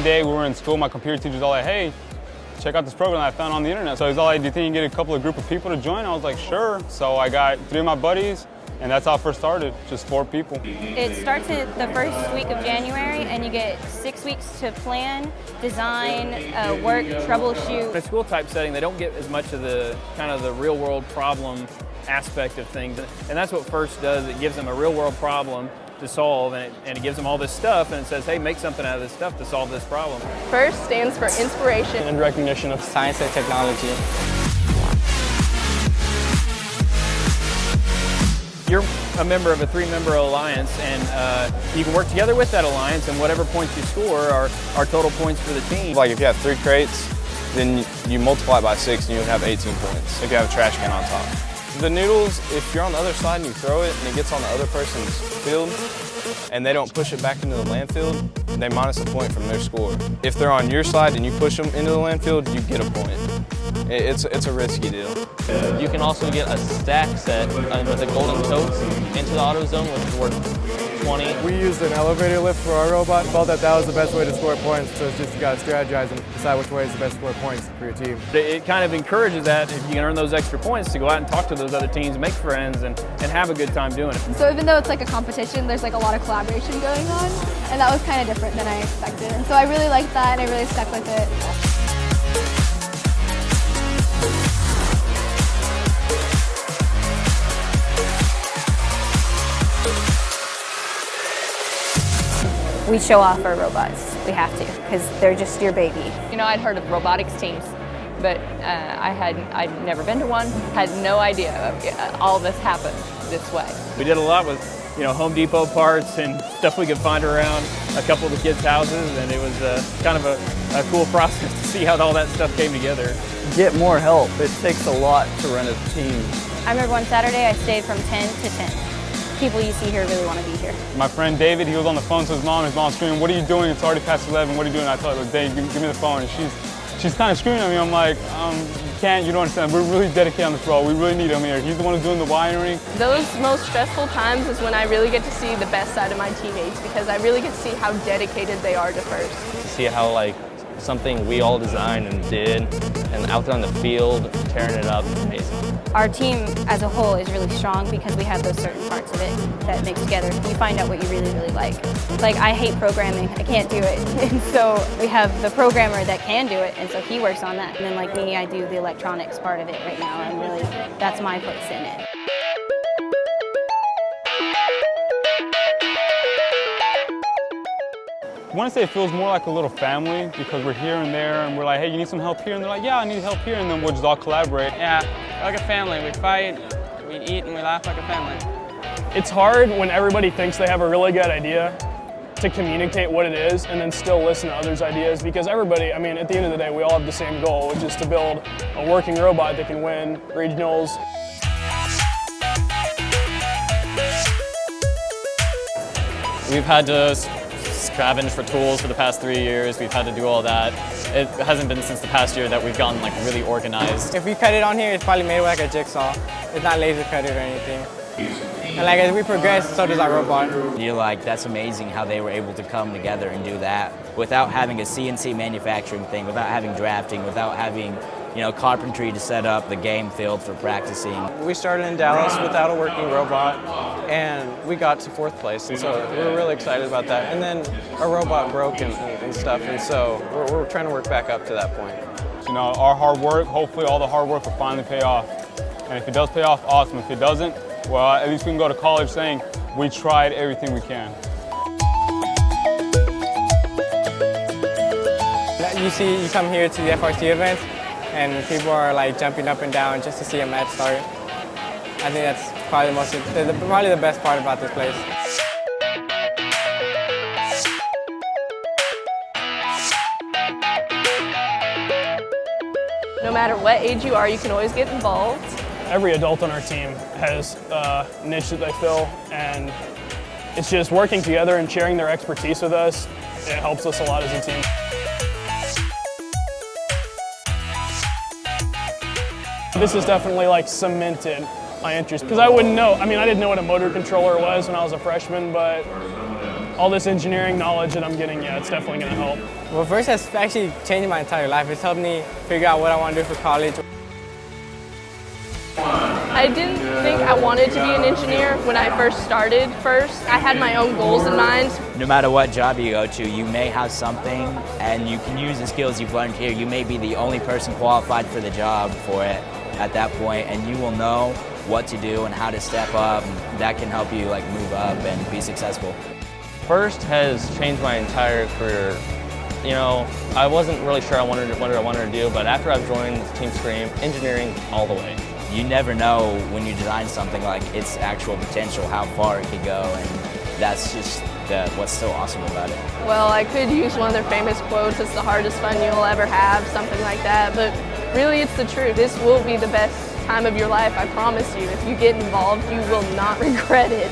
one day we were in school, my computer teacher's all like, hey, check out this program I found on the internet. So he's all like, do you think you can get a group of people to join? I was like, sure. So I got 3 of my buddies, and that's how it first started, just 4 people. It starts at the first week of January, and you get 6 weeks to plan, design, work, troubleshoot. In a school type setting, they don't get as much of the kind of the real world problem aspect of things, and that's what FIRST does. It gives them a real world problem to solve, and it gives them all this stuff, and it says, hey, make something out of this stuff to solve this problem. FIRST stands for inspiration and recognition of science and technology. You're a member of a 3-member alliance, and you can work together with that alliance, and whatever points you score are total points for the team. Like if you have 3 crates, then you multiply it by 6 and you would have 18 points if you have a trash can on top. The noodles, if you're on the other side and you throw it and it gets on the other person's field and they don't push it back into the landfill, they minus a point from their score. If they're on your side and you push them into the landfill, you get a point. It's a risky deal. You can also get a stack set with the golden totes into the auto zone, which is worth 20. We used an elevator lift for our robot. Felt that was the best way to score points, so it's just you got to strategize and decide which way is the best score points for your team. It kind of encourages that if you can earn those extra points to go out and talk to those other teams, make friends, and have a good time doing it. So even though it's like a competition, there's like a lot of collaboration going on, and that was kind of different than I expected. And so I really liked that, and I really stuck with it. We show off our robots. We have to, because they're just your baby. You know, I'd heard of robotics teams, but I'd never been to one, had no idea all this happened this way. We did a lot with, Home Depot parts and stuff we could find around a couple of the kids' houses, and it was kind of a cool process to see how all that stuff came together. Get more help. It takes a lot to run a team. I remember one Saturday I stayed from 10 to 10. People you see here really want to be here. My friend David, he was on the phone to his mom screaming, what are you doing? It's already past 11, what are you doing? I told her, Dave, give me the phone. And she's kind of screaming at me. I'm like, you don't understand. We're really dedicated on this role. We really need him here. He's the one who's doing the wiring. Those most stressful times is when I really get to see the best side of my teammates, because I really get to see how dedicated they are to FIRST. See how something we all designed and did, and out there on the field, tearing it up, it's amazing. Our team as a whole is really strong because we have those certain parts of it that mix together. You find out what you really, really like. Like, I hate programming. I can't do it. And so we have the programmer that can do it, and so he works on that. And then like me, I do the electronics part of it right now, and really, that's my place in it. I want to say it feels more like a little family because we're here and there and we're like, hey, you need some help here? And they're like, yeah, I need help here. And then we'll just all collaborate. Yeah, like a family. We fight, we eat, and we laugh like a family. It's hard when everybody thinks they have a really good idea to communicate what it is and then still listen to others' ideas, because everybody, at the end of the day, we all have the same goal, which is to build a working robot that can win regionals. We've had to scavenge for tools for the past 3 years. We've had to do all that. It hasn't been since the past year that we've gotten really organized. If we cut it on here, it's probably made like a jigsaw. It's not laser cutted or anything. And as we progress, so does our robot. You're like, that's amazing how they were able to come together and do that without having a CNC manufacturing thing, without having drafting, without having carpentry to set up the game field for practicing. We started in Dallas without a working robot, and we got to 4th place, and so we were really excited about that. And then our robot broke and stuff, and so we're trying to work back up to that point. Our hard work, hopefully all the hard work will finally pay off. And if it does pay off, awesome. If it doesn't, well, at least we can go to college saying we tried everything we can. You come here to the FRC events, and people are jumping up and down just to see a match start. I think that's probably the best part about this place. No matter what age you are, you can always get involved. Every adult on our team has a niche that they fill, and it's just working together and sharing their expertise with us. It helps us a lot as a team. This has definitely cemented my interest, because I wouldn't know. I didn't know what a motor controller was when I was a freshman, but all this engineering knowledge that I'm getting, yeah, it's definitely going to help. Well, FIRST has actually changed my entire life. It's helped me figure out what I want to do for college. I didn't think I wanted to be an engineer when I first started FIRST. I had my own goals in mind. No matter what job you go to, you may have something and you can use the skills you've learned here. You may be the only person qualified for the job for it at that point, and you will know what to do and how to step up. And that can help you like move up and be successful. FIRST has changed my entire career. You know, I wasn't really sure what I wanted to do, but after I've joined Team Scream, engineering all the way. You never know when you design something like its actual potential, how far it could go, and that's just what's so awesome about it. Well, I could use one of their famous quotes, it's the hardest fun you'll ever have, something like that, but really it's the truth. This will be the best time of your life, I promise you. If you get involved, you will not regret it.